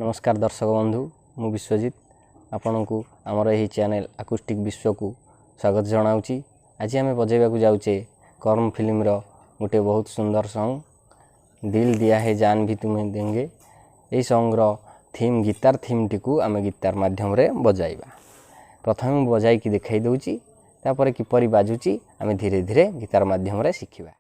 नमस्कार दर्शक बंधु मु विश्वजित आपण को आमर यही चैनल आकुस्टिक विश्व को स्वागत जनाऊँगी। आज आम बजाइबा जाऊे कर्म फिल्म रो गोटे बहुत सुंदर सॉन्ग दिल दिया है जान भी तुम्हें देंगे। यही सॉन्ग रो थीम गिटार थीम टी को आम गिटार माध्यम रे बजाइबा। प्रथम बजाई की दिखाई दूची तापर किपरि बाजुची आम धीरे धीरे गिटार माध्यम रे शिखिबा।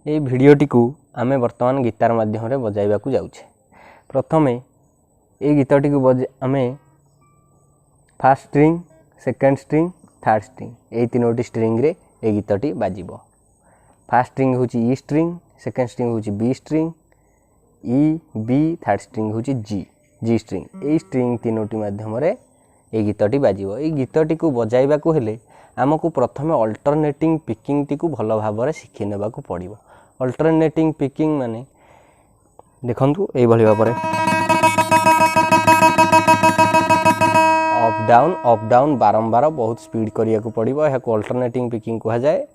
ये भिडियोटी को आमे वर्तमान गिटार माध्यम रे बजाइबा को जाउछे। प्रथमे ये गीतटी को आमे first string, second string, third string ए तीनोटी स्ट्रिंग रे ए गीतटी बाजिबो। फर्स्ट स्ट्रिंग होची ई स्ट्रिंग, सेकंड स्ट्रिंग होची B string, E B, third string होची जी स्ट्रिंग। ए स्ट्रिंग तीनोटी माध्यम रे ए गीतटी बाजिबो। ए गीतटी को बजाइबा को हेले आमको प्रथमे अल्टरनेटिंग पिकिंग टी को भल भाव रे सिखि नेबा को पड़िबो। अल्टरनेटिंग पिकिंग माने देखंतु ए भली भाव रे अप डाउन बारंबार बहुत स्पीड करिया को पड़िबो। एहा को अल्टरनेटिंग पिकिंग कहा जाए।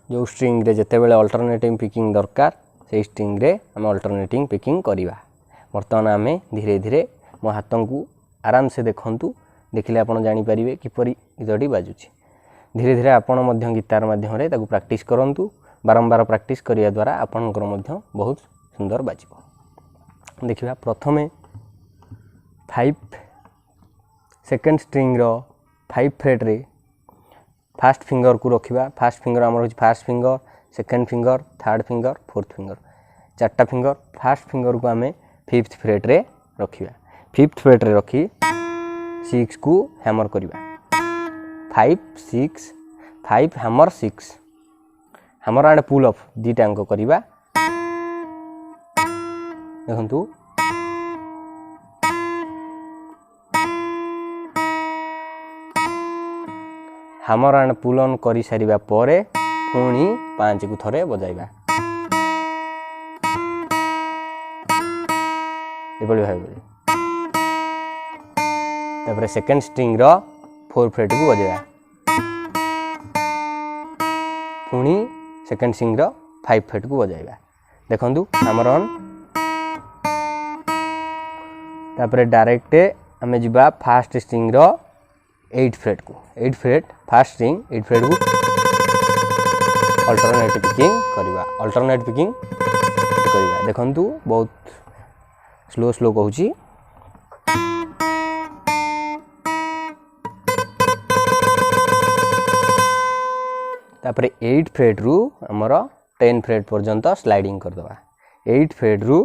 जो स्ट्रिंग रे जते बेले अल्टरनेटिंग पिकिंग दरकार से स्ट्रिंग रे हम अल्टरनेटिंग पिकिंग करिबा। वर्तमान आमे धीरे धीरे मो हाथन को आराम से देखंतु। देखिले आपण जानि परिबे किपरि गीतटी बाजुची। धीरे धीरे आपण मध्य गिटार माध्यम रे ताकू प्रैक्टिस करंतु। बारंबार प्रैक्टिस करिया द्वारा आपनकर मध्य बहुत सुंदर बाजिबो। देखिबा प्रथमे 5 सेकंड स्ट्रिंग रो 5 फ्रेट रे फर्स्ट फिंगर को रखिबा। फर्स्ट फिंगर हमर होची first finger, second finger, third finger, fourth finger, चारटा फिंगर। फर्स्ट फिंगर को हमें 5th फ्रेट रे रखिबा। 5th फ्रेट रे रखी 6 को हैमर करिबा। 5 6 5 hammer 6 hammer and pull up दीटा अंक करिबा। देखंतु हैमर एंड पुल ऑन करि सारिबा परे पुणी 5 को थरे बजाइबा। एबोली भाबे तापर सेकंड स्ट्रिंग रो 4 फ्रेट को बजाइबा। पुणी सेकंड स्ट्रिंग रो 5 फ्रेट को बजाइबा। देखंतु हैमर ऑन तापर डायरेक्ट हमें जिबा फर्स्ट स्ट्रिंग रो 8 फ्रेट को। 8 फ्रेट फर्स्ट स्ट्रिंग 8 फ्रेट को अल्टरनेट पिकिंग करिबा। अल्टरनेट पिकिंग करिबा। देखंतु बहुत स्लो कहूची। तापर 8 फ्रेट रु हमर 10 फ्रेट पर्यंत स्लाइडिंग कर दबा। 8 फ्रेट रु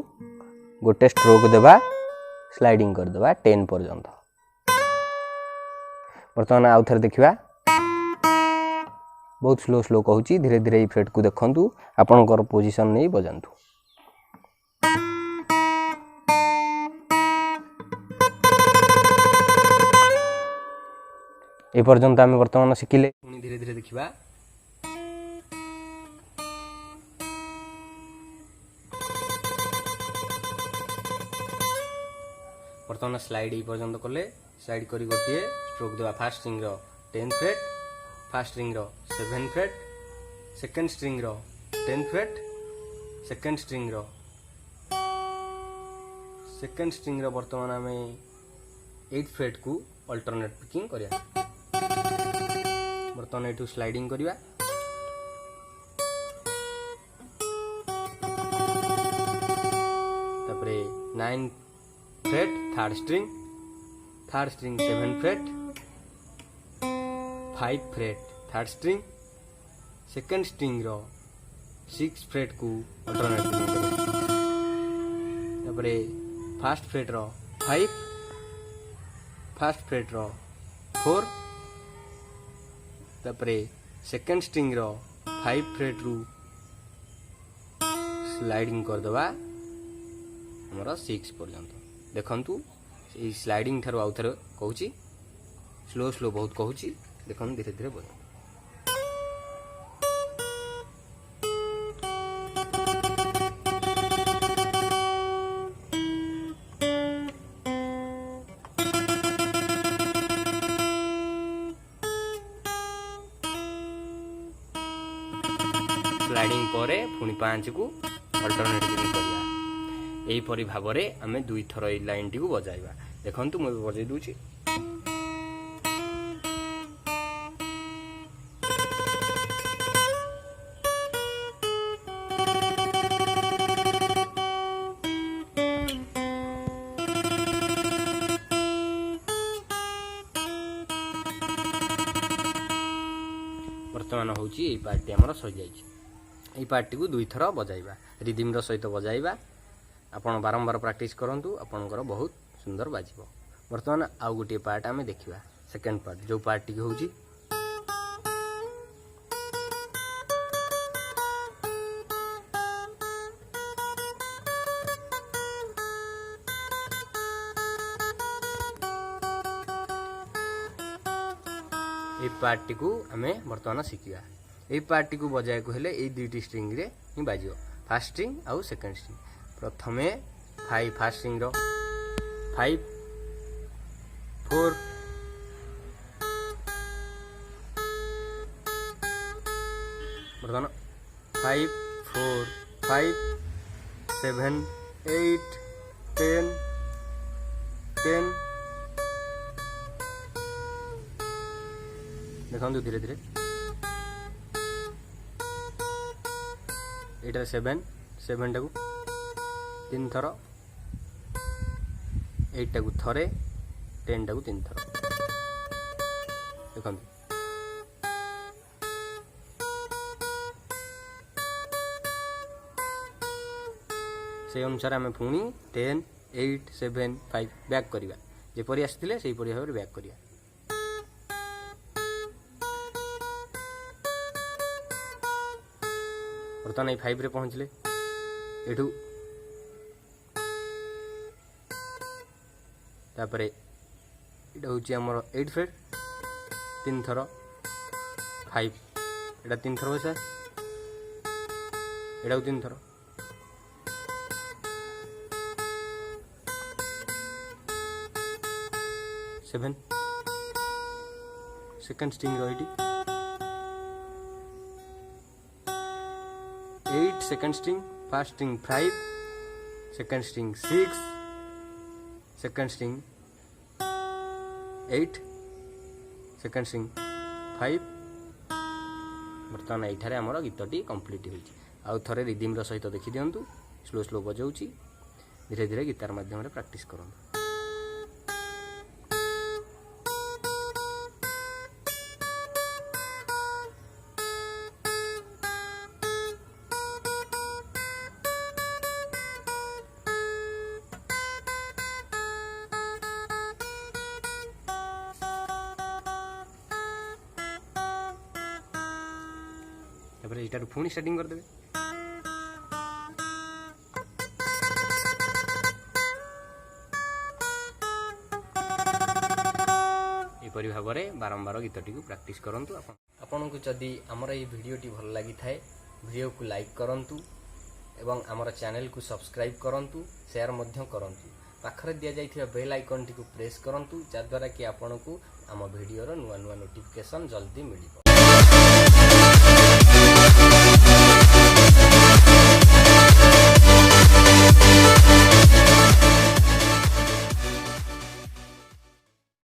गोटे स्ट्रोक देबा, स्लाइडिंग कर दबा 10 पर्यंत। वर्तमान आउ थर देखिबा। बहुत स्लो कहूची। धीरे धीरे ई फ्रेट को देखंतु। आपनकर पोजीशन नै बजांतु। ए पर्यंत आमे वर्तमान शिखिले। पुनी धीरे धीरे देखिबा। वर्तमान स्लाइड ए पर्यंत कले। स्लाइड करी गोटे स्ट्रोक देवा। फर्स्ट स्ट्रिंग रो 10 फ्रेट, फर्स्ट स्ट्रिंग रो 7 फ्रेट, सेकंड स्ट्रिंग रो 10 फ्रेट, सेकंड स्ट्रिंग रो वर्तमान हमें 8 फ्रेट को अल्टरनेट पिकिंग करिया। वर्तमान एटू स्लाइडिंग करिया। तापरे 9 fret third third string 7 fret 5 fret third string second string रो 6 फ्रेट को अल्टरनेट पिकिंग तापरे फर्स्ट फ्रेट रो 5 फर्स्ट फ्रेट रो 4 तापरे सेकंड स्ट्रिंग रो 5 फ्रेट रु स्लाइडिंग कर दवा हमर 6 पर्यंत देखंतु ये स्लाइडिंग ठार आउ थे कहूँ स्लो स्लो बहुत कहूँ देखो धीरे धीरे बोल स्लाइडिंग परे पुणी 5 को अल्टरनेट करिया एहीपरी भाव में आम 2 थर ये लाइन टी बजाइबा देखु मुझे बजाई दूची बर्तमान हूँ ये पार्टी आमर सरी जाइए पार्टी को 2 थर बजाइबा रिदिम सहित बजाइबा आपण बारंबार प्रैक्टिस करंतु आपणकर बहुत सुंदर बाजिबो। बर्तमान आउ गोटे पार्ट आमे देखिबा सेकंड पार्ट जो पार्ट टी होउची ए पार्ट टी को आमे बर्तमान शिखिबा ए पार्ट टी को बजाय को हेले ए दुईटी स्ट्रिंग रे ही बाजियो फर्स्ट स्ट्रिंग आउ सेकंड स्ट्रिंग प्रथमे 5 फर्स्ट स्ट्रिंग रो 5 4 बर्तमान 5 4 5 7 8 10 10 देखो धीरे धीरे एटा 7 7 टाकू 3 थर 8 टाकू थरे 10 टाकू 3 थर देखो से अनुसार आम पुणी 10 8 7 5 बैक करवा जेपरी आसते से भाव में बैक करिया बर्तमान ये 5 रे पहुँचले एठू तापरे एटा होची हमर 8 फ्रेट 3 थर 5 एटा 3 थर बसा एटा 3 थर 7 सेकंड स्ट्रिंग रही 8 second string first string 5 second string 6 second string 8 second string 5 बर्तमान ये आमर गीतटी कंप्लीट हो आउ थे रिदिम सहित देखी दिंतु स्लो स्लो बजाऊँगी धीरे धीरे गिटार माध्यम प्रैक्टिस करूँ यहाँ पुणी स्टार्टिंग करदे एपरी भाव में बारंबार गीतटी को प्रैक्टिस करूँ आपन को जदि आमर ये वीडियोटी भल लगी थाए वीडियो को लाइक करूँ एवं आमर चैनल को सब्सक्राइब करूँ शेयर करूँ पाखरे दि जाइथिबा बेल आइकन टी को प्रेस करूँ जद्वारा कि आपन को आम वीडियोर नुआ नुआ नोटिफिकेशन जल्दी मिलिबो।